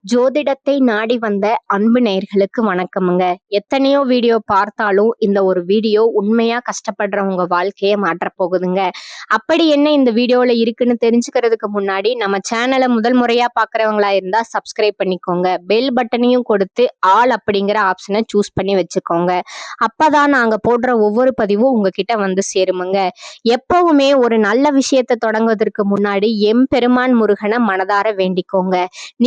ஜோதிடத்தை நாடி வந்த அன்பு நேயர்களுக்கு வணக்கமுங்க. எத்தனையோ வீடியோ பார்த்தாலும் இந்த ஒரு வீடியோ உண்மையா கஷ்டப்படுறவங்க வாழ்க்கைய மாற்றப் போகுதுங்க. அப்படி என்ன இந்த வீடியோல இருக்குன்னு தெரிஞ்சுக்கிறதுக்கு முன்னாடி நம்ம சேனலை முதல் முறையா பாக்குறவங்களா இருந்தா சப்ஸ்கிரைப் பண்ணிக்கோங்க. பெல் பட்டனையும் கொடுத்து ஆல் அப்படிங்கிற ஆப்ஷனை சூஸ் பண்ணி வச்சுக்கோங்க. அப்பதான் நாங்க போடுற ஒவ்வொரு பதிவும் உங்ககிட்ட வந்து சேருமுங்க. எப்பவுமே ஒரு நல்ல விஷயத்தை தொடங்குவதற்கு முன்னாடி எம்பெருமான் முருகனை மனதார வேண்டிக்கோங்க.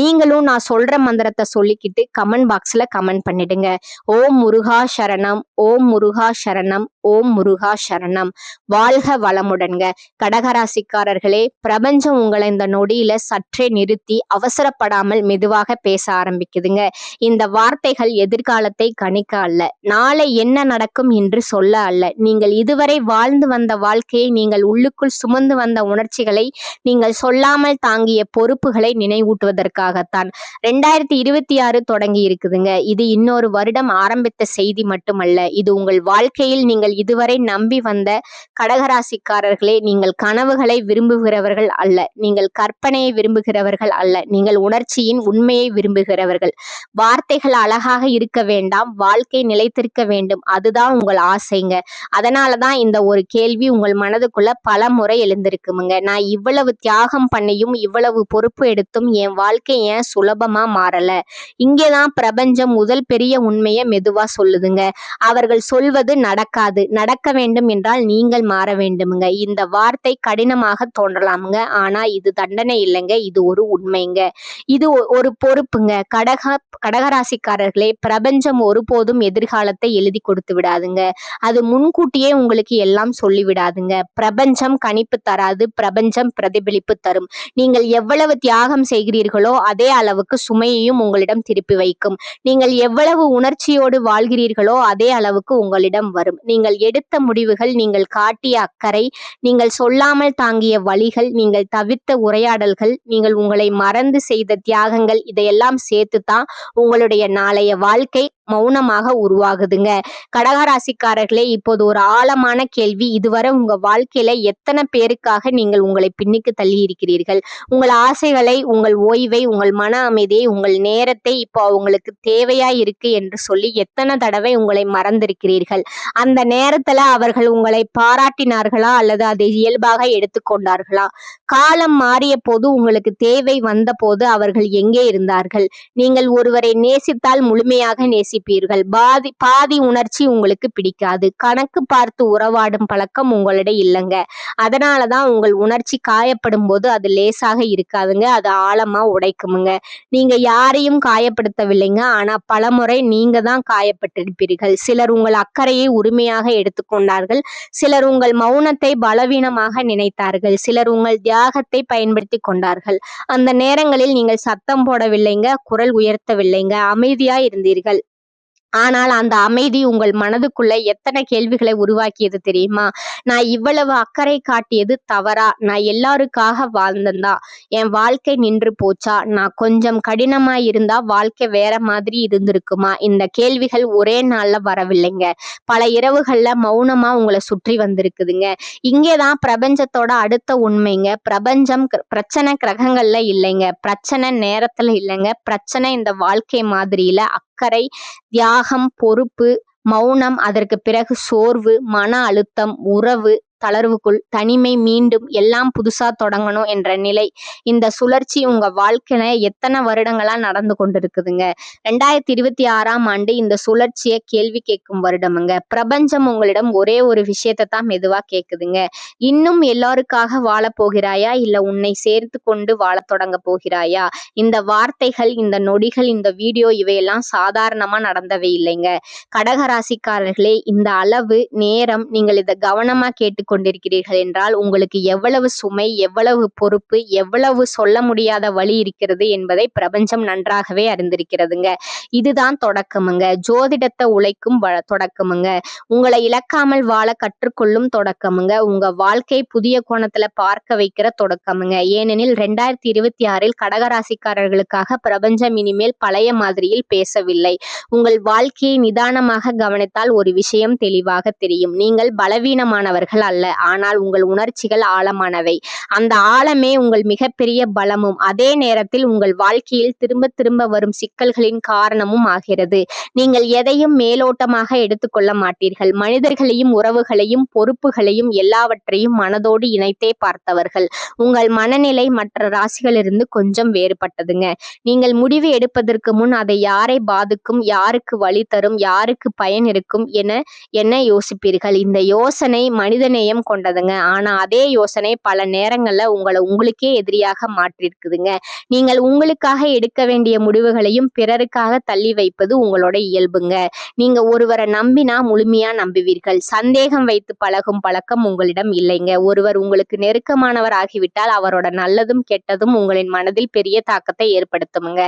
நீங்களும் நான் சொல்ற மந்திரத்தை சொல்லிக்கிட்டு கமெண்ட் பாக்ஸ்ல கமெண்ட் பண்ணிடுங்க. ஓம் முருகா சரணம், ஓம் முருகா சரணம், ஓம் முருகா சரணம். வாழ்க வளமுடன்க. கடகராசிக்காரர்களே, பிரபஞ்சம் உங்களை இந்த நொடியில சற்றே நிறுத்தி அவசரப்படாமல் மெதுவாக பேச ஆரம்பிக்குதுங்க. இந்த வார்த்தைகள் எதிர்காலத்தை கணிக்க அல்ல, நாளை என்ன நடக்கும் என்று சொல்ல அல்ல, நீங்கள் இதுவரை வாழ்ந்து வந்த வாழ்க்கையை, நீங்கள் உள்ளுக்குள் சுமந்து வந்த உணர்ச்சிகளை, நீங்கள் சொல்லாமல் தாங்கிய பொறுப்புகளை நினைவூட்டுவதற்காகத்தான் 2026 தொடங்கி இருக்குதுங்க. இது இன்னொரு வருடம் ஆரம்பித்த செய்தி மட்டுமல்ல, இது உங்கள் வாழ்க்கையில் நீங்கள் இதுவரை நம்பி வந்த கடகராசிக்காரர்களே, நீங்கள் கனவுகளை விரும்புகிறவர்கள் அல்ல, நீங்கள் கற்பனையை விரும்புகிறவர்கள் அல்ல, நீங்கள் உணர்ச்சியின் உண்மையை விரும்புகிறவர்கள். வார்த்தைகள் அழகாக இருக்க வேண்டாம், வாழ்க்கை நிலைத்திருக்க வேண்டும், அதுதான் உங்கள் ஆசைங்க. அதனாலதான் இந்த ஒரு கேள்வி உங்கள் மனதுக்குள்ள பல முறை எழுந்திருக்குமுங்க. நான் இவ்வளவு தியாகம் பண்ணியும் இவ்வளவு பொறுப்பு எடுத்தும் என் வாழ்க்கை ஏன் சுலபமா மாறல? இங்கேதான் பிரபஞ்சம் முதல் பெரிய உண்மையை மெதுவா சொல்லுதுங்க. அவர்கள் சொல்வது நடக்காது, நடக்க வேண்டும் என்றால் நீங்கள் மாற வேண்டுமுங்க. இந்த வார்த்தை கடினமாக தோன்றலாமுங்க, ஆனா இது தண்டனை இல்லைங்க, இது ஒரு உண்மைங்க, இது ஒரு பொறுப்புங்க. கடகராசிக்காரர்களே, பிரபஞ்சம் ஒருபோதும் எதிர்காலத்தை எழுதி கொடுத்து விடாதுங்க. அது முன்கூட்டியே உங்களுக்கு எல்லாம் சொல்லி விடாதுங்க. பிரபஞ்சம் கணிப்பு தராது, பிரபஞ்சம் பிரதிபலிப்பு தரும். நீங்கள் எவ்வளவு தியாகம் செய்கிறீர்களோ அதே அளவுக்கு சுமையையும் உங்களிடம் திருப்பி வைக்கும். நீங்கள் எவ்வளவு உணர்ச்சியோடு வாழ்கிறீர்களோ அதே அளவுக்கு உங்களிடம் வரும். நீங்கள் எடுத்த முடிவுகள், நீங்கள் காட்டிய அக்கறை, நீங்கள் சொல்லாமல் தாங்கிய வழிகள், நீங்கள் தவிர்த்த உரையாடல்கள், நீங்கள் உங்களை மறந்து செய்த தியாகங்கள், இதையெல்லாம் சேர்த்துதான் உங்களுடைய நாளைய வாழ்க்கை மௌனமாக உருவாகுதுங்க. கடகராசிக்காரர்களே, இப்போது ஒரு ஆழமான கேள்வி. இதுவரை உங்க வாழ்க்கையில எத்தனை பேருக்காக நீங்கள் உங்களை பின்னுக்கு தள்ளி இருக்கிறீர்கள்? உங்கள் ஆசைகளை, உங்கள் ஓய்வை, உங்கள் மன அமைதியை, உங்கள் நேரத்தை இப்போ உங்களுக்கு தேவையா இருக்கு என்று சொல்லி எத்தனை தடவை உங்களை மறந்திருக்கிறீர்கள்? அந்த நேரத்துல அவர்கள் உங்களை பாராட்டினார்களா அல்லது அதை இயல்பாக எடுத்துக்கொண்டார்களா? காலம் மாறிய போது, உங்களுக்கு தேவை வந்த போது அவர்கள் எங்கே இருந்தார்கள்? நீங்கள் ஒருவரை நேசித்தால் முழுமையாக நேசிப்பீர்கள். பாதி உணர்ச்சி உங்களுக்கு பிடிக்காது. கணக்கு பார்த்து உறவாடும் பழக்கம் உங்களிடம் இல்லைங்க. அதனாலதான் உங்கள் உணர்ச்சி காயப்படும் போது அது லேசாக இருக்காதுங்க, அது ஆழமா உடைக்குமுங்க. நீங்க யாரையும் காயப்படுத்தவில்லைங்க, ஆனா பலமுறை நீங்க தான் காயப்பட்டிருப்பீர்கள். சிலர் உங்கள் அக்கறையை உரிமையாக எடுத்துக்கொண்டார்கள், சிலர் உங்கள் மௌனத்தை பலவீனமாக நினைத்தார்கள், சிலர் உங்கள் தியாகத்தை பயன்படுத்தி கொண்டார்கள். அந்த நேரங்களில் நீங்கள் சத்தம் போடவில்லைங்க, குரல் உயர்த்தவில்லைங்க, அமைதியா இருந்தீர்கள். ஆனால் அந்த அமைதி உங்கள் மனதுக்குள்ள எத்தனை கேள்விகளை உருவாக்கியது தெரியுமா? நான் இவ்வளவு அக்கறை காட்டியது தவறா? நான் எல்லாருக்காக வாழ்ந்தா என் வாழ்க்கை நின்று போச்சா? நான் கொஞ்சம் கடினமா இருந்தா வாழ்க்கை வேற மாதிரி இருந்திருக்குமா? இந்த கேள்விகள் ஒரே நாள்ல வரவில்லைங்க, பல இரவுகள்ல மௌனமா உங்களை சுற்றி வந்திருக்குதுங்க. இங்கேதான் பிரபஞ்சத்தோட அடுத்த உண்மைங்க. பிரபஞ்சம் பிரச்சனை கிரகங்கள்ல இல்லைங்க, பிரச்சனை நேரத்துல இல்லைங்க, பிரச்சனை இந்த வாழ்க்கை மாதிரியில அக்கறை, தியாகம், பொறுப்பு, மௌனம், அதற்கு பிறகு சோர்வு, மன அழுத்தம், உறவு தளர்வுக்குள், தனிமை, மீண்டும் எல்லாம் புதுசா தொடங்கணும் என்ற நிலை. இந்த சுழற்சி உங்க வாழ்க்கையில எத்தனை வருடங்களா நடந்து கொண்டிருக்குதுங்க. 2026ஆம் ஆண்டு இந்த சுழற்சியை கேள்வி கேட்கும் வருடமுங்க. பிரபஞ்சம் உங்களிடம் ஒரே ஒரு விஷயத்தை தான் மெதுவா கேக்குதுங்க. இன்னும் எல்லாருக்காக வாழ போகிறாயா, இல்ல உன்னை சேர்த்து கொண்டு வாழ தொடங்க போகிறாயா? இந்த வார்த்தைகள், இந்த நொடிகள், இந்த வீடியோ, இவையெல்லாம் சாதாரணமா நடந்தவை இல்லைங்க. கடகராசிக்காரர்களே, இந்த அளவு நேரம் நீங்கள் இதை கவனமா கேட்டு கொண்டிருக்கிறீர்கள் என்றால் உங்களுக்கு எவ்வளவு சுமை, எவ்வளவு பொறுப்பு, எவ்வளவு சொல்ல முடியாத வழி இருக்கிறது என்பதை பிரபஞ்சம் நன்றாகவே அறிந்திருக்கிறதுங்க. இதுதான் தொடக்கமுங்க. ஜோதிடத்தை உழைக்கும் தொடக்கமுங்க. உங்களை இழக்காமல் வாழ கற்றுக்கொள்ளும் தொடக்கமுங்க. உங்க வாழ்க்கை புதிய கோணத்துல பார்க்க வைக்கிற தொடக்கமுங்க. ஏனெனில் 2026இல் கடகராசிக்காரர்களுக்காக பிரபஞ்சம் இனிமேல் பழைய மாதிரியில் பேசவில்லை. உங்கள் வாழ்க்கையை நிதானமாக கவனித்தால் ஒரு விஷயம் தெளிவாக தெரியும். நீங்கள் பலவீனமானவர்கள் அல்ல, அல்ல. ஆனால் உங்கள் உணர்ச்சிகள் ஆழமானவை. அந்த ஆழமே உங்கள் மிகப்பெரிய பலமும் அதே நேரத்தில் உங்கள் வாழ்க்கையில் திரும்ப திரும்ப வரும் சிக்கல்களின் காரணமும் ஆகிறது. நீங்கள் எதையும் மேலோட்டமாக எடுத்துக்கொள்ள மாட்டீர்கள். மனிதர்களையும் உறவுகளையும் பொறுப்புகளையும் எல்லாவற்றையும் மனதோடு இணைத்தே பார்த்தவர்கள். உங்கள் மனநிலை மற்ற ராசிகளிலிருந்து கொஞ்சம் வேறுபட்டதுங்க. நீங்கள் முடிவு எடுப்பதற்கு முன் அதை யாரை பாதிக்கும், யாருக்கு வழி தரும், யாருக்கு பயன் இருக்கும் என்ன யோசிப்பீர்கள். இந்த யோசனை மனிதநேயம் கொண்டதுங்க. ஆனா அதே யோசனை பல நேரங்கள்ல உங்களுக்கே எதிரியாக மாற்றிருக்குதுங்க. நீங்கள் உங்களுக்காக எடுக்க வேண்டிய முடிவுகளையும் பிறருக்காக தள்ளி வைப்பது உங்களோட இயல்புங்க. நீங்க ஒருவரை நம்பினா முழுமையா நம்புவீர்கள். சந்தேகம் வைத்து பழகும் பழக்கம் உங்களிடம் இல்லைங்க. ஒருவர் உங்களுக்கு நெருக்கமானவர் ஆகிவிட்டால் அவரோட நல்லதும் கெட்டதும் உங்களின் மனதில் பெரிய தாக்கத்தை ஏற்படுத்துமுங்க.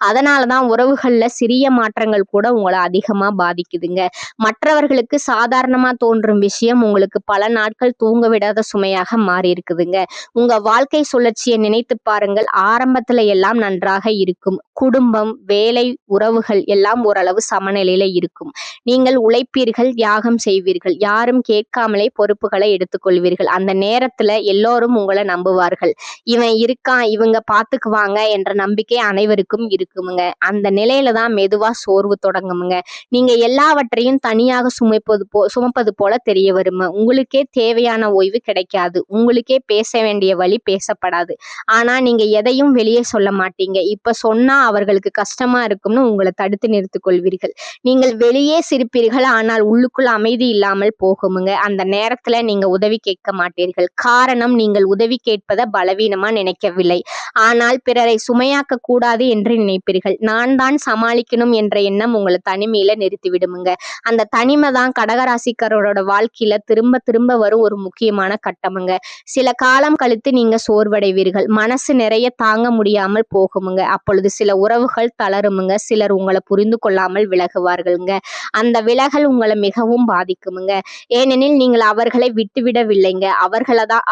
அதனாலதான் உறவுகள்ல சிறிய மாற்றங்கள் கூட உங்களை அதிகமா பாதிக்குதுங்க. மற்றவர்களுக்கு சாதாரணமா தோன்றும் விஷயம் உங்களுக்கு பல நாட்கள் தூங்க விடாத சுமையாக மாறி இருக்குதுங்க. உங்க வாழ்க்கை சுழற்சியை நினைத்து பாருங்கள். ஆரம்பத்துல எல்லாம் நன்றாக இருக்கும். குடும்பம், வேலை, உறவுகள் எல்லாம் ஓரளவு சமநிலையில இருக்கும். நீங்கள் உழைப்பீர்கள், தியாகம் செய்வீர்கள். யாரும் கேட்காமலே பொறுப்புகளை எடுத்துக்கொள்வீர்கள். அந்த நேரத்துல எல்லோரும் உங்களை நம்புவார்கள். இவன் இருக்கான், இவங்க பாத்துக்குவாங்க என்ற நம்பிக்கை அனைவருக்கும் இருக்குமுங்க. அந்த நிலையில தான் மெதுவா சோர்வு தொடங்குமுங்க. நீங்க எல்லாவற்றையும் தனியாக சுமப்பது போல தெரிய வருங்க. உங்களுக்கே தேவையான ஓய்வு கிடைக்காது. உங்களுக்கே பேச வேண்டிய வழி பேசப்படாது. ஆனா நீங்க எதையும் வெளியே சொல்ல மாட்டீங்க. இப்ப சொன்னா அவர்களுக்கு கஷ்டமா இருக்கும்னு உங்களை தடுத்து நிறுத்திக் கொள்வீர்கள். நீங்கள் வெளியே சிரிப்பீர்கள், ஆனால் உள்ளுக்குள் அமைதி இல்லாமல் போகுமுங்க. அந்த நேரத்துல நீங்க உதவி கேட்க மாட்டீர்கள். காரணம், நீங்கள் உதவி கேட்பதை பலவீனமா நினைக்கவில்லை. ஆனால் பிறரை சுமையாக்க கூடாது என்று நினைப்பீர்கள். நான் தான் சமாளிக்கணும் என்ற எண்ணம் உங்களை தனிமையில நிறுத்திவிடுமுங்க. அந்த தனிமை தான் கடகராசிக்காரரோட வாழ்க்கையில திரும்ப திரும்ப வரும் ஒரு முக்கியமான கட்டமுங்க. சில காலம் கழித்து நீங்க சோர்வடைவீர்கள். மனசு நிறைய தாங்க முடியாமல் போகுமுங்க. அப்பொழுது சில உறவுகள் தளருமுங்க. சிலர் உங்களை புரிந்து கொள்ளாமல் விலகுவார்களுங்க. அந்த விலகல் உங்களை மிகவும் பாதிக்குமுங்க. ஏனெனில் நீங்கள் அவர்களை விட்டுவிடவில்லைங்க.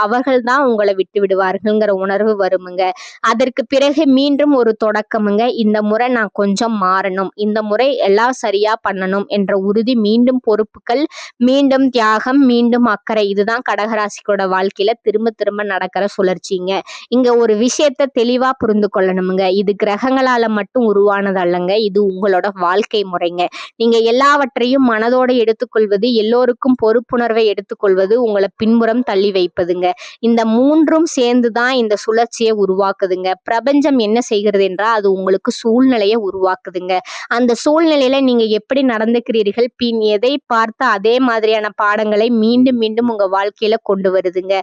அவர்கள் தான் உங்களை விட்டு விடுவார்கள்ங்கிற உணர்வு வருமுங்க. அதற்கு பிறகு மீண்டும் ஒரு தொடக்கமுங்க. இந்த முறை நான் கொஞ்சம் மாறணும், இந்த முறை எல்லாம் சரியா பண்ணணும் என்ற உறுதி, மீண்டும் பொறுப்புகள், மீண்டும் தியாகம், மீண்டும் அக்கறை. இதுதான் கடகராசிக்கோட வாழ்க்கையில திரும்ப திரும்ப நடக்கிற சுழற்சிங்க. இங்க ஒரு விஷயத்த தெளிவா புரிந்து கொள்ளணுமுங்க. இது கிரகங்களால மட்டும் உருவானது அல்லங்க. இது உங்களோட வாழ்க்கை முறைங்க. நீங்க எல்லாவற்றையும் மனதோட எடுத்துக்கொள்வது, எல்லோருக்கும் பொறுப்புணர்வை எடுத்துக்கொள்வது, உங்களை பின்புறம் தள்ளி வைப்பதுங்க. இந்த மூன்றும் சேர்ந்துதான் இந்த சுழற்சியை உருவாக்குதுங்க. பிரபஞ்சம் என்ன செய்கிறது என்றால் அது உங்களுக்கு சூழ்நிலையை உருவாக்குதுங்க. அந்த சூழ்நிலையில நீங்க எப்படி நடந்துக்கிறீர்கள், பின் எதை பார்த்து அதே மாதிரியான பாடங்களை மீண்டும் மீண்டும் உங்க வாழ்க்கையில கொண்டு வருதுங்க.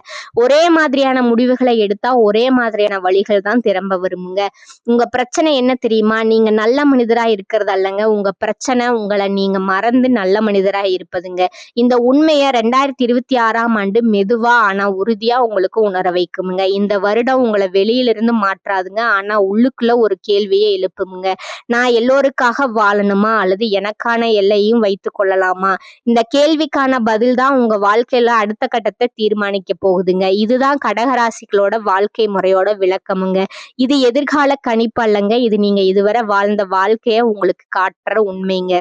ஒரே மாதிரியான முடிவுகளை எடுத்தா ஒரே மாதிரியான வழிகள் தான் திரும்ப வருமுங்க. உங்க பிரச்சனை என்ன தெரியுமா? நீங்க நல்ல மனிதரா இருக்கிறது அல்லங்க. உங்க பிரச்சனை உங்களை நீங்க மறந்து நல்ல மனிதரா இருப்பதுங்க. இந்த உண்மையை 2026ஆம் ஆண்டு மெதுவா ஆனா உறுதியா உங்களுக்கு உணர வைக்குமுங்க. இந்த வருடம் உங்களை வெளியிலிருந்து மாற்றாதுங்க. ஆனா உள்ளுக்குள்ள ஒரு கேள்வியை எழுப்புமுங்க. நான் எல்லோருக்காக வாழணுமா அல்லது எனக்கான எல்லையும் வைத்துக் கொள்ளலாமா? இந்த கேள்விக்கான பதில் தான் உங்க வாழ்க்கையில அடுத்த கட்டத்தை தீர்மானிக்க போகுதுங்க. இதுதான் கடகராசிகளோட வாழ்க்கை முறையோட விளக்கமுங்க. இது எதிர்கால கணிப்பு அல்லங்க. இது நீங்க இதுவரை வாழ்ந்த வாழ்க்கைய உங்களுக்கு காட்டுற உண்மைங்க.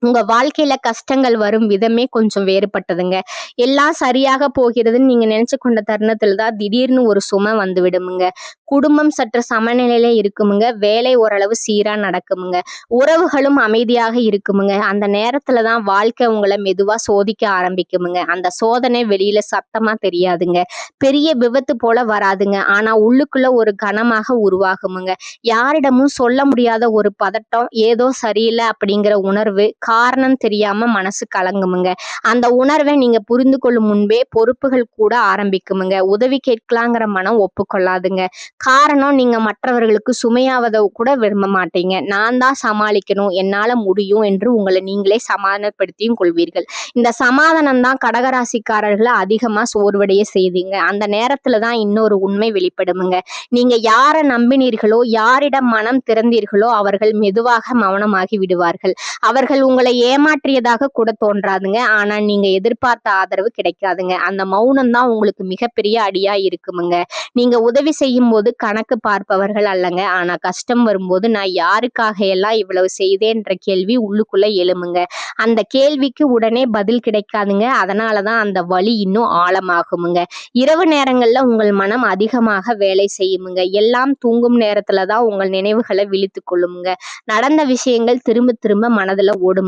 உங்க வாழ்க்கையில கஷ்டங்கள் வரும் விதமே கொஞ்சம் வேறுபட்டதுங்க. எல்லாம் சரியாக போகிறதுன்னு நீங்க நினைச்சு கொண்ட தருணத்துல தான் திடீர்னு ஒரு சுமை வந்து விடுமுங்க. குடும்பம் சற்று சமநிலையில இருக்குமுங்க. வேலை ஓரளவு சீரா நடக்குமுங்க. உறவுகளும் அமைதியாக இருக்குமுங்க. அந்த நேரத்துலதான் வாழ்க்கை உங்களை மெதுவா சோதிக்க ஆரம்பிக்குமுங்க. அந்த சோதனை வெளியில சத்தமா தெரியாதுங்க. பெரிய விபத்து போல வராதுங்க. ஆனா உள்ளுக்குள்ள ஒரு கனமாக உருவாகுமுங்க. யாரிடமும் சொல்ல முடியாத ஒரு பதட்டம், ஏதோ சரியில்லை அப்படிங்கிற உணர்வு, காரணம் தெரியாம மனசு கலங்குமுங்க. அந்த உணர்வை நீங்க புரிந்து கொள்ளும் முன்பே பொறுப்புகள் கூட ஆரம்பிக்குமுங்க. உதவி கேட்கலாங்கிற மனம் ஒப்புக்கொள்ளாதுங்க. காரணம், நீங்க மற்றவர்களுக்கு சுமையாவதை கூட விரும்ப மாட்டீங்க. நான் தான் சமாளிக்கணும், என்னால முடியும் என்று உங்களை நீங்களே சமாதானப்படுத்தியும் கொள்வீர்கள். இந்த சமாதானம் தான் கடகராசிக்காரர்களை அதிகமா சோர்வடைய செய்தீங்க. அந்த நேரத்துலதான் இன்னொரு உண்மை வெளிப்படுமுங்க. நீங்க யாரை நம்பினீர்களோ, யாரிடம் மனம் திறந்தீர்களோ அவர்கள் மெதுவாக மௌனமாகி விடுவார்கள். அவர்கள் உங்களை ஏமாற்றியதாக கூட தோன்றாதுங்க. ஆனா நீங்க எதிர்பார்த்த ஆதரவு கிடைக்காதுங்க. அந்த மௌனம் தான் உங்களுக்கு மிகப்பெரிய அடியா இருக்குமுங்க. நீங்க உதவி செய்யும் போது கணக்கு பார்ப்பவர்கள் அல்லங்க. ஆனா கஷ்டம் வரும்போது நான் யாருக்காக எல்லாம் இவ்வளவு செய்தேன்ற கேள்வி உள்ளுக்குள்ள எழுமுங்க. அந்த கேள்விக்கு உடனே பதில் கிடைக்காதுங்க. அதனாலதான் அந்த வலி இன்னும் ஆழமாகுமுங்க. இரவு நேரங்கள்ல உங்கள் மனம் அதிகமாக வேலை செய்யுமுங்க. எல்லாம் தூங்கும் நேரத்துலதான் உங்கள் நினைவுகளை விழித்துக் கொள்ளுமுங்க. நடந்த விஷயங்கள் திரும்ப திரும்ப மனதுல ஓடுமுங்க.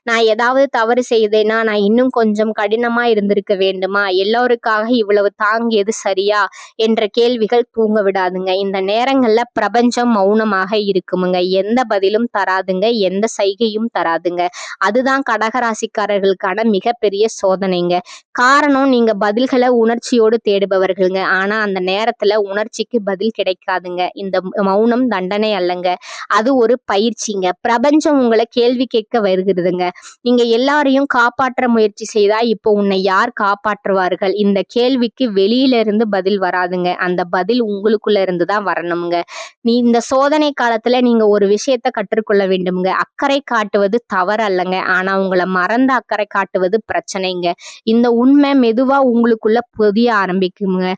நான் ஏதாவது தவறு செய்தேனா, நான் இன்னும் கொஞ்சம் கடினமா இருந்திருக்க வேண்டுமா, எல்லோருக்காக இவ்வளவு தாங்கியது சரியா என்ற கேள்விகள் தூங்க விடாதுங்க. இந்த நேரங்கள்ல பிரபஞ்சம் மௌனமாக இருக்குமுங்க. எந்த பதிலும் தராதுங்க, எந்த சைகையும் தராதுங்க. அதுதான் கடகராசிக்காரர்களுக்கான மிகப்பெரிய சோதனைங்க. காரணம், நீங்க பதில்களை உணர்ச்சியோடு தேடுபவர்களுங்க. ஆனா அந்த நேரத்துல உணர்ச்சிக்கு பதில் கிடைக்காதுங்க. இந்த மௌனம் தண்டனை அல்லங்க, அது ஒரு பயிற்சிங்க. பிரபஞ்சம் உங்களை கேள்வி கேட்க வருகிறதுங்க. நீங்க எல்லாரையும் காப்பாற்ற முயற்சி செய்தா இப்போ உன்னை யார் காப்பாற்றுவார்கள்? இந்த கேள்விக்கு வெளியில இருந்து பதில் வராதுங்க. அந்த பதில் உங்களுக்குள்ள இருந்து தான் வரணுங்க. இந்த சோதனை காலத்துல நீங்க ஒரு விஷயத்த கற்றுக்கொள்ள வேண்டும்ங்க. அக்கறை காட்டுவது தவறு அல்லங்க. ஆனா உங்களை மறந்த அக்கறை காட்டுவது பிரச்சனைங்க. இந்த உண்மை மெதுவா உங்களுக்குள்ள புதிய ஆரம்பிக்குங்க.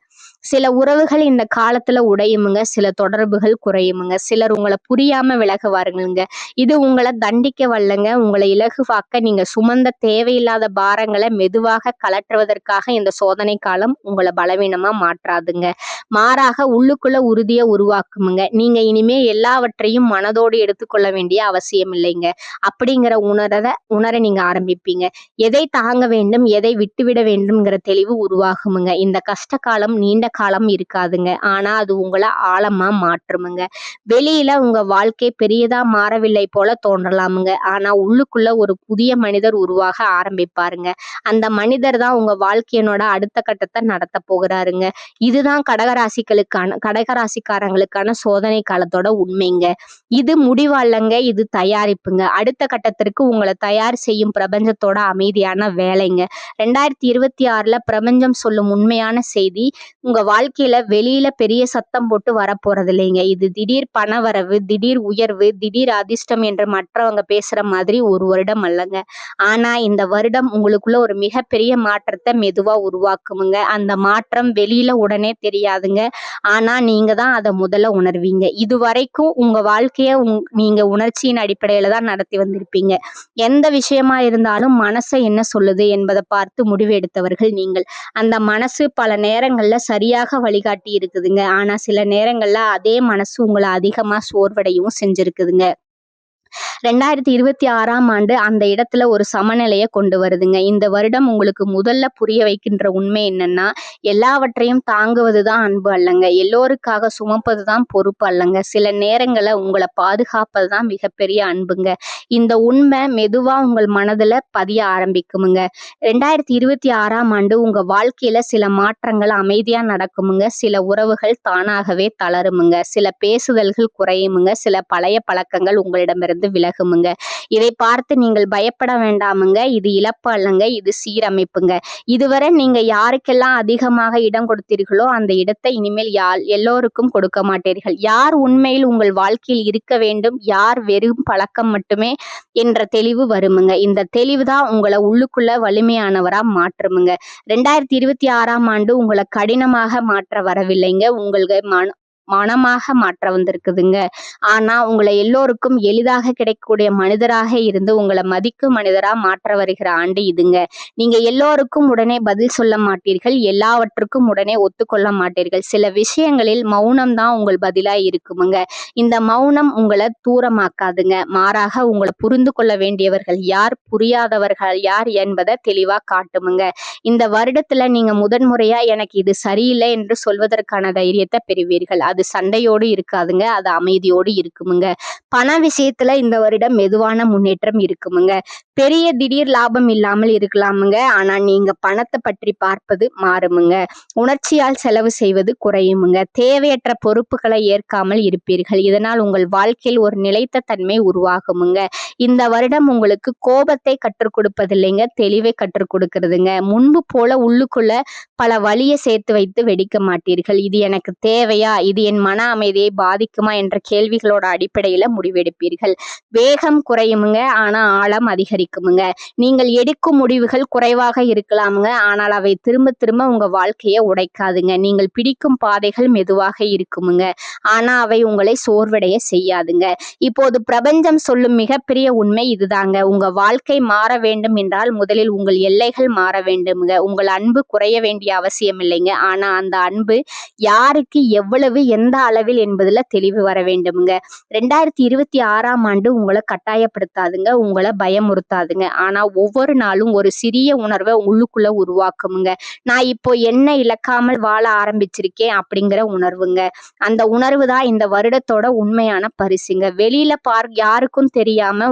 சில உறவுகள் இந்த காலத்துல உடையுமுங்க, சில தொடர்புகள் குறையுமுங்க, சிலர் உங்களை புரியாம விலகுவாருங்க. இது உங்களை தண்டிக்க வல்லங்க, உங்களை இலகுவாக்க. நீங்க சுமந்த தேவையில்லாத பாரங்களை மெதுவாக கலற்றுவதற்காக இந்த சோதனை காலம் உங்களை பலவீனமா மாற்றாதுங்க. மாறாக உள்ளுக்குள்ள உறுதியை உருவாக்குமுங்க. நீங்க இனிமே எல்லாவற்றையும் மனதோடு எடுத்துக்கொள்ள வேண்டிய அவசியம் இல்லைங்க. அப்படிங்கிற உணர நீங்க ஆரம்பிப்பீங்க. எதை தாங்க வேண்டும், எதை விட்டுவிட வேண்டும்ங்கிற தெளிவு உருவாகுமுங்க. இந்த கஷ்ட காலம் நீண்ட காலம் இருக்காதுங்க. ஆனா அது உங்களை ஆழமா மாற்றுமுங்க. வெளியில உங்க வாழ்க்கை பெரியதா மாறவில்லை போல தோன்றலாமுங்க. ஆனா உள்ளுக்குள்ள ஒரு புதிய மனிதர் உருவாக ஆரம்பிப்பாருங்க. அந்த மனிதர் தான் உங்க வாழ்க்கையினோட அடுத்த கட்டத்தை நடத்த போகிறாருங்க. இதுதான் கடகராசிக்காரங்களுக்கான சோதனை காலத்தோட உண்மைங்க. இது முடிவல்லங்க, இது தயாரிப்புங்க. அடுத்த கட்டத்திற்கு உங்களை தயார் செய்யும் பிரபஞ்சத்தோட அமைதியான வேலைங்க. 2026ல பிரபஞ்சம் சொல்லும் உண்மையான செய்தி, உங்க வாழ்க்கையில வெளியில பெரிய சத்தம் போட்டு வரப்போறது இல்லைங்க. இது திடீர் பண வரவு, திடீர் உயர்வு, திடீர் அதிர்ஷ்டம் என்று மற்றவங்க பேசுற மாதிரி ஒரு வருடம் அல்லங்க. ஆனா இந்த வருடம் உங்களுக்குள்ள ஒரு மிகப்பெரிய மாற்றத்தை மெதுவா உருவாக்குமுங்க. அந்த மாற்றம் வெளியில உடனே தெரியாதுங்க. ஆனா நீங்க தான் அதை முதல்ல உணர்வீங்க. இதுவரைக்கும் உங்க வாழ்க்கைய நீங்க உணர்ச்சியின் அடிப்படையில தான் நடத்தி வந்திருப்பீங்க. எந்த விஷயமா இருந்தாலும் மனசை என்ன சொல்லுது என்பதை பார்த்து முடிவு எடுத்தவர்கள் நீங்கள். அந்த மனசு பல நேரங்கள்ல சரியாக வழிகாட்டி இருக்குதுங்க. ஆனா சில நேரங்கள்ல அதே மனசு உங்களை அதிகமா சோர்வடையவும் செஞ்சிருக்குதுங்க. 2026ஆம் ஆண்டு அந்த இடத்துல ஒரு சமநிலையை கொண்டு வருதுங்க. இந்த வருடம் உங்களுக்கு முதல்ல புரிய வைக்கின்ற உண்மை என்னன்னா, எல்லாவற்றையும் தாங்குவதுதான் அன்பு அல்லங்க, எல்லோருக்காக சுமப்பதுதான் பொறுப்பு அல்லங்க, சில நேரங்களை உங்களை பாதுகாப்பதுதான் மிகப்பெரிய அன்புங்க. இந்த உண்மை மெதுவா உங்கள் மனதுல பதிய ஆரம்பிக்குமுங்க. 2026ஆம் ஆண்டு உங்க வாழ்க்கையில சில மாற்றங்கள் அமைதியா நடக்குமுங்க. சில உறவுகள் தானாகவே தளருமுங்க, சில பேசுதல்கள் குறையுமுங்க, சில பழைய பழக்கங்கள் உங்களிடமிருந்து விலகுமுங்க. இதை பார்த்து நீங்கள் பயப்பட வேண்டாமுங்க. இது இழப்பு அல்லங்க, இது சீரமைப்புங்க. இதுவரை நீங்க யாருக்கெல்லாம் அதிகமாக இடம் கொடுத்தீர்களோ அந்த இடத்தை இனிமேல் எல்லோருக்கும் கொடுக்க மாட்டீர்கள். யார் உண்மையில் உங்கள் வாழ்க்கையில் இருக்க வேண்டும், யார் வெறும் பழக்கம் மட்டுமே என்ற தெளிவு வருமுங்க. இந்த தெளிவு தான் உங்களை உள்ளுக்குள்ள வலிமையானவரா மாற்றுமுங்க. 2026ஆம் ஆண்டு உங்களை கடினமாக மாற்ற வரவில்லைங்க, உங்களுக்கு மனமாக மாற்ற வந்திருக்குதுங்க. ஆனா உங்களை எல்லோருக்கும் எளிதாக கிடைக்கக்கூடிய மனிதராக இருந்து உங்களை மதிக்கும் மனிதரா மாற்ற வருகிற ஆண்டு இதுங்க. நீங்க எல்லோருக்கும் உடனே பதில் சொல்ல மாட்டீர்கள், எல்லாவற்றுக்கும் உடனே ஒத்துக்கொள்ள மாட்டீர்கள். சில விஷயங்களில் மௌனம் தான் உங்கள் பதிலா இருக்குமுங்க. இந்த மௌனம் உங்களை தூரமாக்காதுங்க, மாறாக உங்களை புரிந்து கொள்ள வேண்டியவர்கள் யார், புரியாதவர்கள் யார் என்பதை தெளிவா காட்டுமுங்க. இந்த வருடத்துல நீங்க முதன்முறையா எனக்கு இது சரியில்லை என்று சொல்வதற்கான தைரியத்தை பெறுவீர்கள். அது சண்டையோடு இருக்காதுங்க, அது அமைதியோடு இருக்குமுங்க. பண விஷயத்துல இந்த வருடம் மெதுவான முன்னேற்றம் இருக்குமுங்க. பெரிய திடீர் லாபம் இல்லாமல் இருக்கலாமுங்க. ஆனா நீங்க பணத்தை பற்றி பார்ப்பது மாறுமுங்க. உணர்ச்சியால் செலவு செய்வது குறையுமுங்க. தேவையற்ற பொறுப்புகளை ஏற்காமல் இருப்பீர்கள். இதனால் உங்கள் வாழ்க்கையில் ஒரு நிலைத்த தன்மை உருவாகுமுங்க. இந்த வருடம் உங்களுக்கு கோபத்தை கற்றுக் கொடுப்பதில்லைங்க, தெளிவை கற்றுக் கொடுக்கிறதுங்க. முன்பு போல உள்ளுக்குள்ள பல வலியை சேர்த்து வைத்து வெடிக்க மாட்டீர்கள். இது எனக்கு தேவையா, இது என் மன அமைதியை பாதிக்குமா என்ற கேள்விகளோட அடிப்படையில முடிவெடுப்பீர்கள். வேகம் குறையுமுங்க, ஆனா ஆழம் அதிகரிக்குமுங்க. நீங்கள் எடுக்கும் முடிவுகள் குறைவாக இருக்கலாமுங்க, ஆனால் அவை திரும்ப திரும்ப உங்க வாழ்க்கையை உடைக்காதுங்க. நீங்கள் பிடிக்கும் பாதைகள் மெதுவாக இருக்குமுங்க, ஆனா அவை உங்களை சோர்வடைய செய்யாதுங்க. இப்போது பிரபஞ்சம் சொல்லும் மிகப்பெரிய உண்மை இதுதாங்க. உங்க வாழ்க்கை மாற வேண்டும் என்றால் முதலில் உங்கள் எல்லைகள் மாற வேண்டுமுங்க. உங்கள் அன்பு குறைய வேண்டிய அவசியம் இல்லைங்க, ஆனா அந்த அன்பு யாருக்கு எவ்வளவு எந்த அளவில் என்பதுல தெளிவு வர வேண்டுமுங்க. 2026ஆம் ஆண்டு உங்களை கட்டாயப்படுத்தாதுங்க, உங்களை பயமுறுத்தாதுங்க. ஆனா ஒவ்வொரு நாளும் ஒரு சிறிய உணர்வை உள்ளுக்குள்ள உருவாக்குமுங்க. நான் இப்போ என்ன இழக்காமல் வாழ ஆரம்பிச்சிருக்கேன் அப்படிங்கிற உணர்வுங்க. அந்த உணர்வு தான் இந்த வருடத்தோட உண்மையான பரிசுங்க. வெளியில யாருக்கும் தெரியாம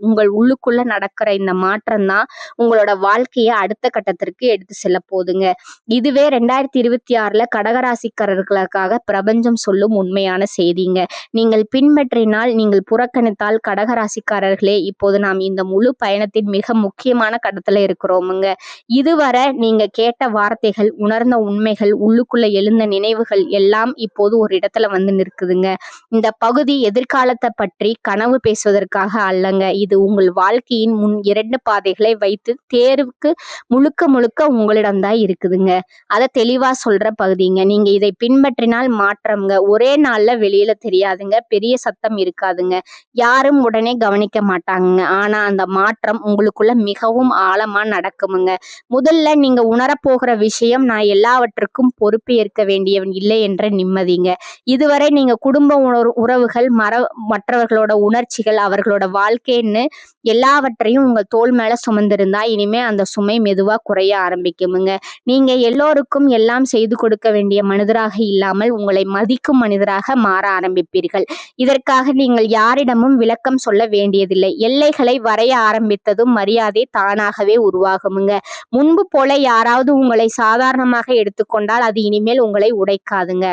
உங்கள் உள்ளுக்குள்ள நடக்கிற இந்த மாற்றம் தான் உங்களோட வாழ்க்கையை அடுத்த கட்டத்திற்கு எடுத்து செல்ல போகுதுங்க. இதுவே 2026ல கடகராசிக்காரர்களுக்காக பிரபஞ்சம் சொல்லும் உண்மையான செய்திங்க. நீங்கள் பின்பற்றினால், நீங்கள் புறக்கணித்தால் கடகராசிக்காரர்களே, இப்போது நாம் இந்த முழு பயணத்தின் மிக முக்கியமான கட்டத்துல இருக்கிறோமுங்க. இதுவரை நீங்க கேட்ட வார்த்தைகள், உணர்ந்த உண்மைகள், உள்ளுக்குள்ள எழுந்த நினைவுகள் எல்லாம் இப்போது ஒரு இடத்துல வந்து நிற்குதுங்க. இந்த பகுதி எதிர்காலத்தை பற்றி கனவு பேசுவதற்காக அல்லங்க. இது உங்கள் வாழ்க்கையின் முன் 2 பாதைகளை வைத்து தேர்வுக்கு முழுக்க முழுக்க உங்களிடம்தான் இருக்குதுங்க. அதை தெளிவா சொல்ற பகுதிங்க. நீங்க இதை பின்பற்றினால் மாற்றம்ங்க. ஒரே நாள்ல வெளியில தெரியாதுங்க, பெரிய சத்தம் இருக்காதுங்க, யாரும் உடனே கவனிக்க மாட்டாங்க. ஆனா அந்த மாற்றம் உங்களுக்குள்ள மிகவும் ஆழமா நடக்குமுங்க. முதல்ல நீங்க உணரப்போகிற விஷயம், நான் எல்லாவற்றுக்கும் பொறுப்பு ஏற்க வேண்டியவன் இல்லை என்ற நிம்மதிங்க. இதுவரை நீங்க குடும்ப உறவுகள், மற்றவர்களோட உணர்ச்சிகள், அவர்களோட வாழ்க்கைன்னு எல்லாவற்றையும் உங்க தோள் மேல சுமந்திருந்தா இனிமே அந்த சுமை மெதுவா குறைய ஆரம்பிக்குமுங்க. நீங்க எல்லோருக்கும் எல்லாம் செய்து கொடுக்க வேண்டிய மனிதராக இல்லாமல் உங்களை மதிக்கும் மனிதராக மாற ஆரம்பிப்பீர்கள். இதற்காக நீங்கள் யாரிடமும் விளக்கம் சொல்ல வேண்டியதில்லை. எல்லைகளை வரைய ஆரம்பித்ததும் மரியாதை தானாகவே உருவாகுமுங்க. முன்பு போல யாராவது உங்களை சாதாரணமாக எடுத்துக்கொண்டால் அது இனிமேல் உங்களை உடைக்காதுங்க.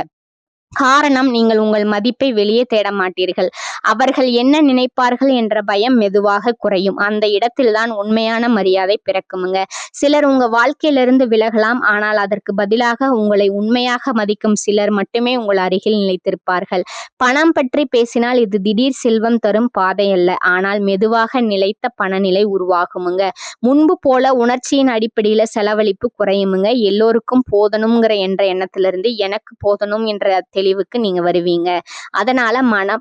காரணம், நீங்கள் உங்கள் மதிப்பை வெளியே தேட மாட்டீர்கள். அவர்கள் என்ன நினைப்பார்கள் என்ற பயம் மெதுவாக குறையும். அந்த இடத்தில்தான் உண்மையான மரியாதை பிறக்குமுங்க. சிலர் உங்க வாழ்க்கையிலிருந்து விலகலாம், ஆனால் அதற்கு பதிலாக உங்களை உண்மையாக மதிக்கும் சிலர் மட்டுமே உங்கள் அருகில் நிலைத்திருப்பார்கள். பணம் பற்றி பேசினால் இது திடீர் செல்வம் தரும் பாதை அல்ல, ஆனால் மெதுவாக நிலைத்த பணநிலை உருவாகுமுங்க. முன்பு போல உணர்ச்சியின் அடிப்படையில செலவழிப்பு குறையுமுங்க. எல்லோருக்கும் போதணுங்கிற என்ற எண்ணத்திலிருந்து எனக்கு போதணும் என்ற தெளிவுக்கு நீங்க வருவீங்க. அதனால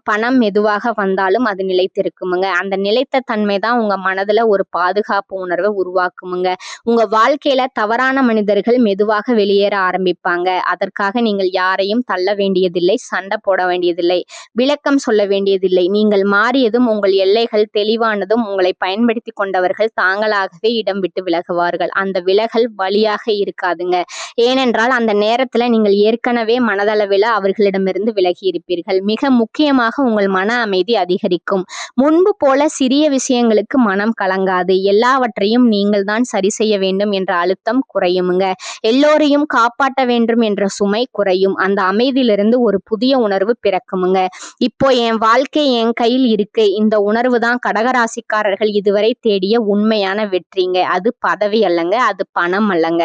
பணம் மெதுவாக வந்தாலும் அது நிலைத்திருக்குமுங்க. அந்த நிலைத்த தன்மை தான் உங்க மனதுல ஒரு பாதுகாப்பு உணர்வை உருவாக்குமுங்க. உங்க வாழ்க்கையில தவறான மனிதர்கள் மெதுவாக வெளியேற ஆரம்பிப்பாங்க. அதற்காக நீங்கள் யாரையும் தள்ள வேண்டியதில்லை, சண்டை போட வேண்டியதில்லை, விளக்கம் சொல்ல வேண்டியதில்லை. நீங்கள் மாறியதும், உங்கள் எல்லைகள் தெளிவானதும், உங்களை பயன்படுத்தி கொண்டவர்கள் தாங்களாகவே இடம் விட்டு விலகுவார்கள். அந்த விலகல் வழியாக இருக்காதுங்க. ஏனென்றால் அந்த நேரத்துல நீங்கள் ஏற்கனவே மனதளவில் அவர்களிடமிருந்து விலகி இருப்பீர்கள். மிக முக்கியமாக உங்கள் மன அமைதி அதிகரிக்கும். முன்பு போல சிறிய விஷயங்களுக்கு மனம் கலங்காது. எல்லாவற்றையும் நீங்கள் தான் சரி செய்ய வேண்டும் என்ற அழுத்தம் குறையுமுங்க. எல்லோரையும் காப்பாற்ற வேண்டும் என்ற சுமை குறையும். அந்த அமைதியிலிருந்து ஒரு புதிய உணர்வு பிறக்குமுங்க. இப்போ என் வாழ்க்கை என் கையில் இருக்கு. இந்த உணர்வு தான் கடகராசிக்காரர்கள் இதுவரை தேடிய உண்மையான வெற்றிங்க. அது பதவி அல்லங்க, அது பணம் அல்லங்க,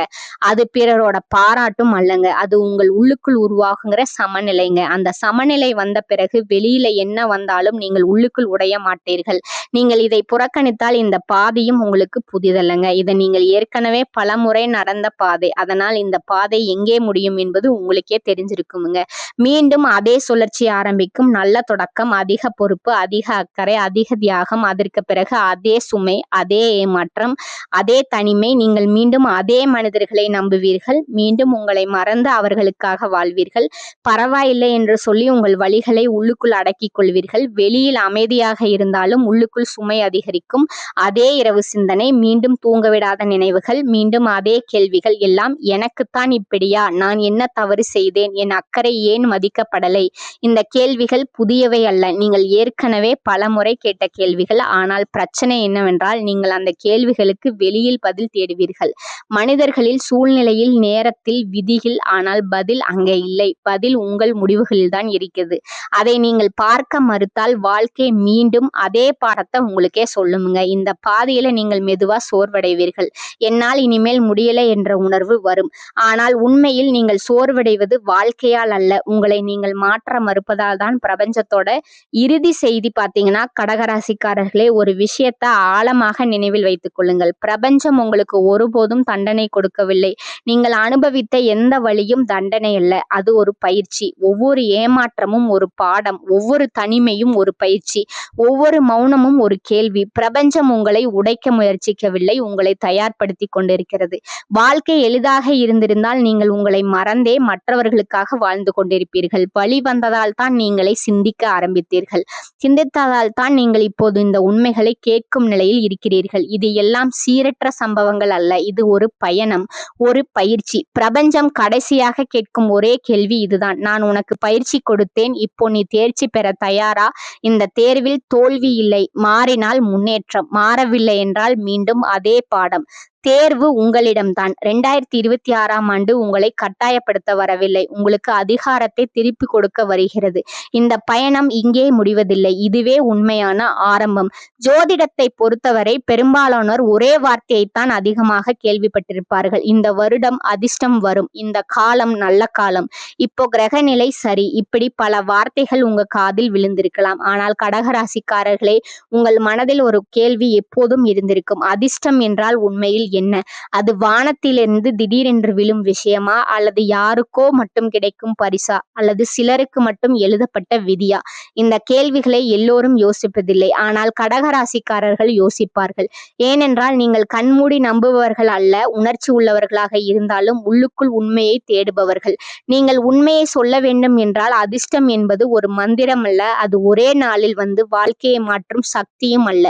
அது பிறரோட பாராட்டும் அல்லங்க, அது உங்கள் உள்ளுக்குள் உருவாகுங்கிற சமநிலைங்க. அந்த சமநிலை வந்த பிறகு வெளியில என்ன வந்தாலும் நீங்கள் உள்ளுக்குள் உடைய மாட்டீர்கள். நீங்கள் இதை புறக்கணித்தால் இந்த பாதையும் உங்களுக்கு புதிதல்லங்க. இதை நீங்கள் ஏற்கனவே பலமுறை நடந்த பாதை. அதனால் இந்த பாதை எங்கே முடியும் என்பது உங்களுக்கே தெரிஞ்சிருக்குமுங்க. மீண்டும் அதே சுழற்சி ஆரம்பிக்கும். நல்ல தொடக்கம், அதிக பொறுப்பு, அதிக அக்கறை, அதிக தியாகம், அதற்கு பிறகு அதே சுமை, அதே ஏமாற்றம், அதே தனிமை. நீங்கள் மீண்டும் அதே மனிதர்களை நம்புவீர்கள். மீண்டும் உங்களை மறந்து அவர்களுக்காக வாழ்வீர்கள். பரவாயில்லை என்று சொல்லி உங்கள் வலிகளை உள்ளுக்குள் அடக்கிக் கொள்வீர்கள். வெளியில் அமைதியாக இருந்தாலும் உள்ளுக்குள் சுமை அதிகரிக்கும். அதே இரவு சிந்தனை, மீண்டும் தூங்கவிடாத நினைவுகள், மீண்டும் அதே கேள்விகள். எல்லாம் எனக்குத்தான் இப்படியா? நான் என்ன தவறு செய்தேன்? என் அக்கறை ஏன் மதிக்கப்படலை? இந்த கேள்விகள் புதியவை அல்ல. நீங்கள் ஏற்கனவே பலமுறை கேட்ட கேள்விகள். ஆனால் பிரச்சனை என்னவென்றால், நீங்கள் அந்த கேள்விகளுக்கு வெளியில் பதில் தேடுவீர்கள். மனிதர்களில், சூழ்நிலையில், நேரத்தில், விதியில். ஆனால் பதில் அங்கே இல்லை. பதில் உங்கள் முடிவுகளில் தான் இருக்கிறது. அதை நீங்கள் பார்க்க மறுத்தால் வாழ்க்கை மீண்டும் அதே பாடத்தை உங்களுக்கே சொல்லுமுங்க. இந்த பாதையில நீங்கள் மெதுவா சோர்வடைவீர்கள். என்னால் இனிமேல் முடியல என்ற உணர்வு வரும். ஆனால் உண்மையில் நீங்கள் சோர்வடைவது வாழ்க்கையால் அல்ல, உங்களை நீங்கள் மாற்ற மறுப்பதால் தான். பிரபஞ்சத்தோட இறுதி செய்தி பார்த்தீங்கன்னா, கடகராசிக்காரர்களே, ஒரு விஷயத்தை ஆழமாக நினைவில் வைத்துக் கொள்ளுங்கள். பிரபஞ்சம் உங்களுக்கு ஒருபோதும் தண்டனை கொடுக்கவில்லை. நீங்கள் அனுபவித்த எந்த வழியும் தண்டனை அல்ல, அது ஒரு பயிற்சி. ஒவ்வொரு ஏமாற்றமும் ஒரு பாடம், ஒவ்வொரு தனிமையும் ஒரு பயிற்சி, ஒவ்வொரு மௌனமும் ஒரு கேள்வி. பிரபஞ்சம் உங்களை உடைக்க முயற்சிக்கவில்லை, உங்களை தயார்படுத்தி கொண்டிருக்கிறது. வாழ்க்கை எளிதாக இருந்திருந்தால் நீங்கள் உங்களை மறந்தே மற்றவர்களுக்காக வாழ்ந்து கொண்டிருப்பீர்கள். வழி வந்ததால் தான் நீங்களை சிந்திக்க ஆரம்பித்தீர்கள். சிந்தித்ததால் தான் நீங்கள் இப்போது இந்த உண்மைகளை கேட்கும் நிலையில் இருக்கிறீர்கள். இது எல்லாம் சீரற்ற சம்பவங்கள் அல்ல, இது ஒரு பயணம், ஒரு பயிற்சி. பிரபஞ்சம் கடைசியாக கேட்கும் ஒரே கேள்வி இதுதான்: நான் உனக்கு பயிற்சி கொடுத்தேன், இப்போ நீ தேர்ச்சி பெற தயாரா? இந்த தேர்வில் தோல்வி இல்லை, மாறினால் முன்னேற்றம், மாறவில்லை என்றால் மீண்டும் அதே பாடம். தேர்வு உங்களிடம்தான். 2026ஆம் ஆண்டு உங்களை கட்டாயப்படுத்த வரவில்லை, உங்களுக்கு அதிகாரத்தை திருப்பி கொடுக்க வருகிறது. இந்த பயணம் இங்கே முடிவதில்லை, இதுவே உண்மையான ஆரம்பம். ஜோதிடத்தை பொறுத்தவரை பெரும்பாலானோர் ஒரே வார்த்தையைத்தான் அதிகமாக கேள்விப்பட்டிருப்பார்கள்: இந்த வருடம் அதிர்ஷ்டம் வரும், இந்த காலம் நல்ல காலம், இப்போ கிரகநிலை சரி. இப்படி பல வார்த்தைகள் உங்க காதில் விழுந்திருக்கலாம். ஆனால் கடகராசிக்காரர்களே, உங்கள் மனதில் ஒரு கேள்வி எப்போதும் இருந்திருக்கும்: அதிர்ஷ்டம் என்றால் உண்மையில் என்ன? அது வானத்திலிருந்து திடீரென்று விழும் விஷயமா, அல்லது யாருக்கோ மட்டும் கிடைக்கும் பரிசா, அல்லது சிலருக்கு மட்டும் எழுதப்பட்ட விதியா? இந்த கேள்விகளை எல்லோரும் யோசிப்பதில்லை, ஆனால் கடகராசிக்காரர்கள் யோசிப்பார்கள். ஏனென்றால் நீங்கள் கண்மூடி நம்புபவர்கள் அல்ல, உணர்ச்சி உள்ளவர்களாக இருந்தாலும் உள்ளுக்குள் உண்மையை தேடுபவர்கள். நீங்கள் உண்மையை சொல்ல வேண்டும் என்றால் அதிர்ஷ்டம் என்பது ஒரு மந்திரம் அல்ல, அது ஒரே நாளில் வந்து வாழ்க்கையை மாற்றும் சக்தியும் அல்ல.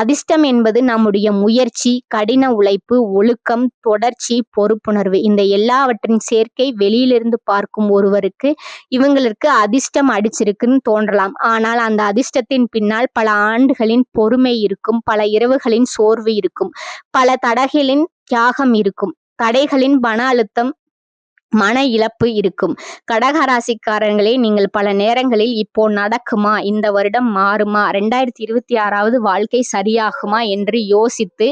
அதிர்ஷ்டம் என்பது நம்முடைய முயற்சி, கடின உழைப்பு, ஒழுக்கம், தொடர்ச்சி, பொறுப்புணர்வு. இந்த எல்லாவற்றின் சேர்க்கை. வெளியிலிருந்து பார்க்கும் ஒருவருக்கு இவங்களுக்கு அதிர்ஷ்டம் அடிச்சிருக்குன்னு தோன்றலாம். ஆனால் அந்த அதிர்ஷ்டத்தின் பின்னால் பல ஆண்டுகளின் பொறுமை இருக்கும், பல இரவுகளின் சோர்வு இருக்கும், பல தடைகளின் தியாகம் இருக்கும், தடைகளின் மன அழுத்தம், மன இழப்பு இருக்கும். கடகராசிக்காரங்களே, நீங்கள் பல நேரங்களில் இப்போ நடக்குமா, இந்த வருடம் மாறுமா, 2026ஆவது வாழ்க்கை சரியாகுமா என்று யோசித்து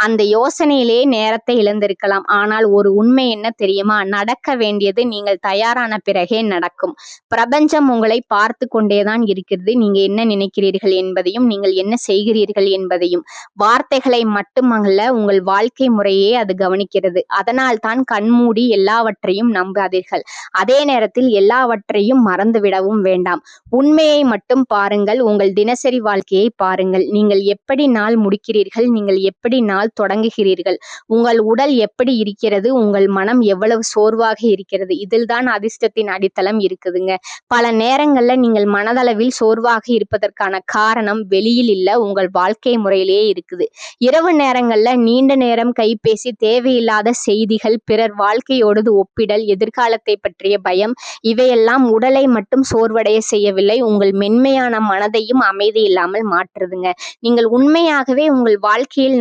அந்த யோசனையிலேயே நேரத்தை இழந்திருக்கலாம். ஆனால் ஒரு உண்மை என்ன தெரியுமா? நடக்க வேண்டியது நீங்கள் தயாரான பிறகே நடக்கும். பிரபஞ்சம் உங்களை பார்த்து கொண்டேதான் இருக்கிறது. நீங்க என்ன நினைக்கிறீர்கள் என்பதையும் நீங்கள் என்ன செய்கிறீர்கள் என்பதையும். வார்த்தைகளை மட்டுமல்ல, உங்கள் வாழ்க்கை முறையே அது கவனிக்கிறது. அதனால் தான் கண்மூடி எல்லாவற்றையும் நம்பாதீர்கள். அதே நேரத்தில் எல்லாவற்றையும் மறந்துவிடவும் வேண்டாம். உண்மையை மட்டும் பாருங்கள். உங்கள் தினசரி வாழ்க்கையை பாருங்கள். நீங்கள் எப்படி நாள் முடிக்கிறீர்கள், நீங்கள் எப்படி நாள் தொடங்குகிறீர்கள், உங்கள் உடல் எப்படி இருக்கிறது, உங்கள் மனம் எவ்வளவு சோர்வாக இருக்கிறது. இதில்தான் அதிர்ஷ்டத்தின் அடித்தளம் இருக்குதுங்க. பல நேரங்கள்ல நீங்கள் மனதளவில் சோர்வாக இருப்பதற்கான காரணம் வெளியில் இல்ல, உங்கள் வாழ்க்கை முறையிலேயே இருக்குது. இரவு நேரங்கள்ல நீண்ட நேரம் கைபேசி, தேவையில்லாத செய்திகள், பிறர் வாழ்க்கையோடு ஒப்பிட, எதிர்காலத்தை பற்றிய பயம், இவையெல்லாம் உடலை மட்டும் சோர்வடைய செய்யவில்லை, உங்கள் மென்மையான மனதையும் அமைதி இல்லாமல் மாற்றுதுங்க. நீங்கள் உண்மையாகவே உங்கள் வாழ்க்கையில்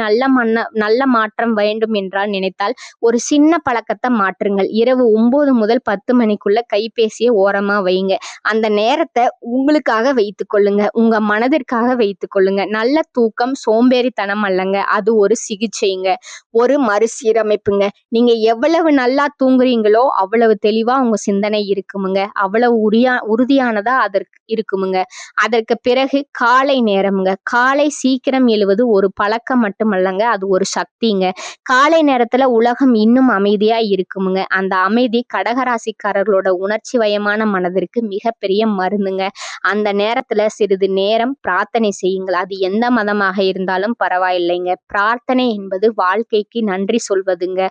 நல்ல மாற்றம் வேண்டும் என்றால் நினைத்தால் ஒரு சின்ன பழக்கத்தை மாற்றுங்கள். இரவு 9 முதல் 10 மணிக்குள்ள கைபேசியை ஓரமா வைங்க. அந்த நேரத்தை உங்களுக்காக வைத்துக் கொள்ளுங்க, உங்க மனதிற்காக வைத்துக் கொள்ளுங்க. நல்ல தூக்கம் சோம்பேறித்தனம் அல்லங்க, அது ஒரு சிகிச்சைங்க, ஒரு மறுசீரமைப்புங்க. நீங்க எவ்வளவு நல்லா தூங்குறீங்களோ அவ்வளவு தெளிவா உங்க சிந்தனை இருக்குமுங்க, அவ்வளவு உறுதியானதா அதற்கு இருக்குமுங்க. அதற்கு பிறகு காலை நேரம்ங்க. காலை சீக்கிரம் எழுவது ஒரு பழக்கம் மட்டுமல்லங்க, அது ஒரு சக்திங்க. காலை நேரத்துல உலகம் இன்னும் அமைதியா இருக்குமுங்க. அந்த அமைதி கடகராசிக்காரர்களோட உணர்ச்சி வயமான மனதிற்கு மிகப்பெரிய மருந்துங்க. அந்த நேரத்துல சிறிது நேரம் பிரார்த்தனை செய்யுங்கள். அது எந்த மதமாக இருந்தாலும் பரவாயில்லைங்க. பிரார்த்தனை என்பது வாழ்க்கைக்கு நன்றி சொல்வதுங்க.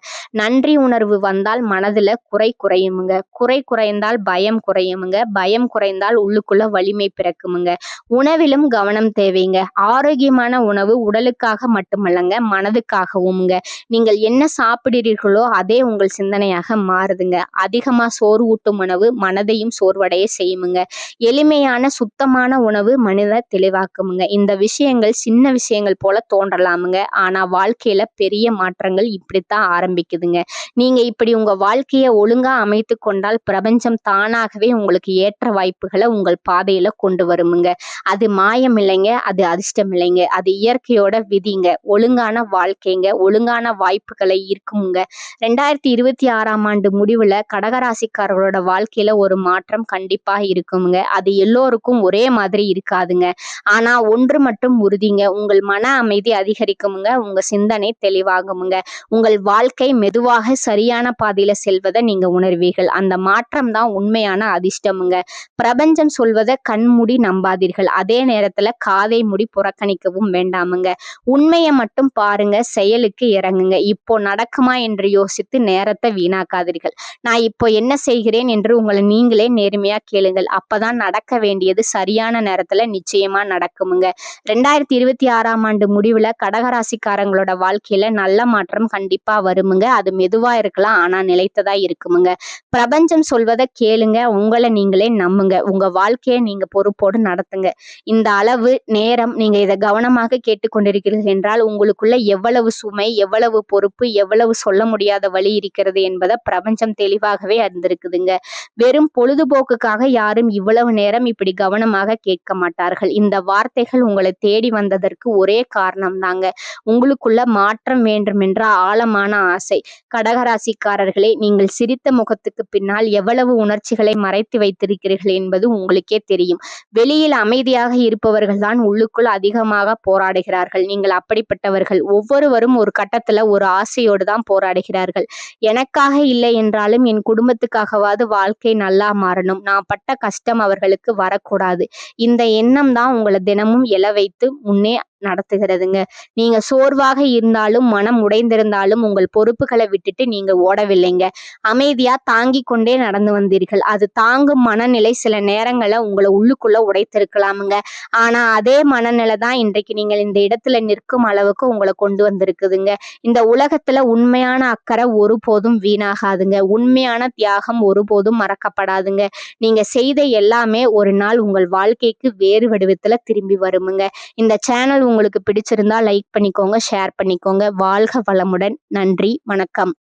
நன்றி உணர்வு வந்தால் மனதுல குறை குறையுமுங்க, குறை குறைந்தால் பயம் குறையுமுங்க, பயம் குறைந்தால் உள்ளுக்குள்ள வலிமை பிறக்குமுங்க. உணவிலும் கவனம் தேவைங்க. ஆரோக்கியமான உணவு உடலுக்காக மட்டுமல்லங்க, மனதுக்காகவும்ங்க. நீங்கள் என்ன சாப்பிடுறீர்களோ அதே உங்கள் சிந்தனையாக மாறுதுங்க. அதிகமா சோறு ஊட்டும் உணவு மனதையும் சோர்வடைய செய்யுமுங்க. எளிமையான சுத்தமான உணவு மனித தெளிவாக்குமுங்க. இந்த விஷயங்கள் சின்ன விஷயங்கள் போல தோன்றலாமுங்க, ஆனா வாழ்க்கையில பெரிய மாற்றங்கள் இப்படித்தான் ஆரம்பிக்குதுங்க. நீங்க இப்படி உங்க வாழ்க்கையை ஒழுங்கா அமைத்து கொண்டால் பிரபஞ்சம் தானாகவே உங்களுக்கு ஏற்ற வாய்ப்புகளை உங்கள் பாதையில கொண்டு வருமுங்க. அது மாயம் இல்லைங்க, அது அதிர்ஷ்டம் இல்லைங்க, அது இயற்கையோட விதிங்க. ஒழுங்கான வாழ்க்கைங்க, ஒழுங்கான வாய்ப்புகளை இருக்குமுங்க. 2026ஆம் ஆண்டு முடிவுல கடகராசிக்காரர்களோட வாழ்க்கையில ஒரு மாற்றம் கண்டிப்பா இருக்குமுங்க. அது எல்லோருக்கும் ஒரே மாதிரி இருக்காதுங்க. ஆனா ஒன்று மட்டும் உறுதிங்க, உங்கள் மன அமைதி அதிகரிக்குமுங்க, உங்க சிந்தனை தெளிவாகுமுங்க. உங்கள் வாழ்க்கை மெதுவாக சரியான பாதையில செல்வதை நீங்க உணர்வீர்கள். அந்த மாற்றம் தான் உண்மையான அதிர்ஷ்டமுங்க. பிரபஞ்சம் சொல்வதை கண்மூடி நம்பாதீர்கள், அதே நேரத்துல காதை மூடி புறக்கணிக்கவும் வேண்டாமுங்க. உண்மையை மட்டும் பாருங்க, செயலுக்கு இறங்குங்க. இப்போ நடக்குமா என்று யோசித்து நேரத்தை வீணாக்காதீர்கள். நான் இப்போ என்ன செய்கிறேன் என்று உங்களை நீங்களே நேர்மையா கேளுங்கள். அப்பதான் நடக்க வேண்டியது சரியான நேரத்துல நிச்சயமா நடக்குமுங்க. 2026ஆம் ஆண்டு முடிவுல கடகராசிக்காரங்களோட வாழ்க்கையில நல்ல மாற்றம் கண்டிப்பா வருமுங்க. அது மெதுவா இருக்கலாம், ஆனா நிலைத்ததா இருக்குமுங்க. பிரபஞ்சம் சொல்வதை கேளுங்க, உங்களை நீங்களே நம்புங்க, உங்க வாழ்க்கையை நீங்க பொறுப்போடு நடத்துங்க. இந்த அளவு நேரம் நீங்க இதை கவனமாக கேட்டுக்கொண்டிருக்கிறீர்கள் என்றால் உங்களுக்குள்ள எவ்வளவு சுமை, எவ்வளவு பொறுப்பு, எவ்வளவு சொல்ல முடியாத வழி இருக்கிறது என்பதை பிரபஞ்சம் தெளிவாகவே அறிந்திருக்குதுங்க. வெறும் பொழுதுபோக்குக்காக யாரும் இவ்வளவு நேரம் இப்படி கவனமாக கேட்க மாட்டார்கள். இந்த வார்த்தைகள் உங்களை தேடி வந்ததற்கு ஒரே காரணம் தாங்க, உங்களுக்குள்ள மாற்றம் வேண்டும் என்ற ஆழமான ஆசை. கடகராசிக்காரர்களே, நீங்கள் சிரித்த முகத்துக்கு பின்னால் எவ்வளவு உணர்ச்சிகளை மறைத்து வைத்திருக்கிறீர்கள் என்பது உங்களுக்கே தெரியும். வெளியில் அமைதியாக இருப்பவர்கள் தான் உள்ளுக்குள் அதிகமாக போராடுகிறார்கள். நீங்கள் அப்படிப்பட்டவர்கள். ஒவ்வொருவரும் ஒரு கட்டத்துல ஒரு ஆசையோடு தான் போராடுகிறார்கள். எனக்காக இல்லை என்றாலும் என் குடும்பத்துக்காகவாவது வாழ்க்கை நல்லா மாறணும், நான் பட்ட கஷ்டம் அவர்களுக்கு வரக்கூடாது. இந்த எண்ணம் தான் உங்களை தினமும் எழ வைத்து முன்னே நடத்துகிறதுங்க. நீங்க சோர்வாக இருந்தாலும், மனம் உடைந்திருந்தாலும் உங்கள் பொறுப்புகளை விட்டுட்டு நீங்க ஓடவில்லைங்க. அமைதியா தாங்கி கொண்டே நடந்து வந்தீர்கள். அது தாங்கும் மனநிலை சில நேரங்களை உங்களை உள்ளுக்குள்ள உடைத்திருக்கலாமுங்க. ஆனா அதே மனநிலை தான் இன்றைக்கு நீங்கள் இந்த இடத்துல நிற்கும் அளவுக்கு உங்களை கொண்டு வந்திருக்குதுங்க. இந்த உலகத்துல உண்மையான அக்கறை ஒருபோதும் வீணாகாதுங்க. உண்மையான தியாகம் ஒருபோதும் மறக்கப்படாதுங்க. நீங்க செய்த எல்லாமே ஒரு நாள் உங்கள் வாழ்க்கைக்கு வேறு வடிவத்துல திரும்பி வருமுங்க. இந்த சேனல் உங்களுக்கு பிடிச்சிருந்தா லைக் பண்ணிக்கோங்க, ஷேர் பண்ணிக்கோங்க. வாழ்க வளமுடன். நன்றி, வணக்கம்.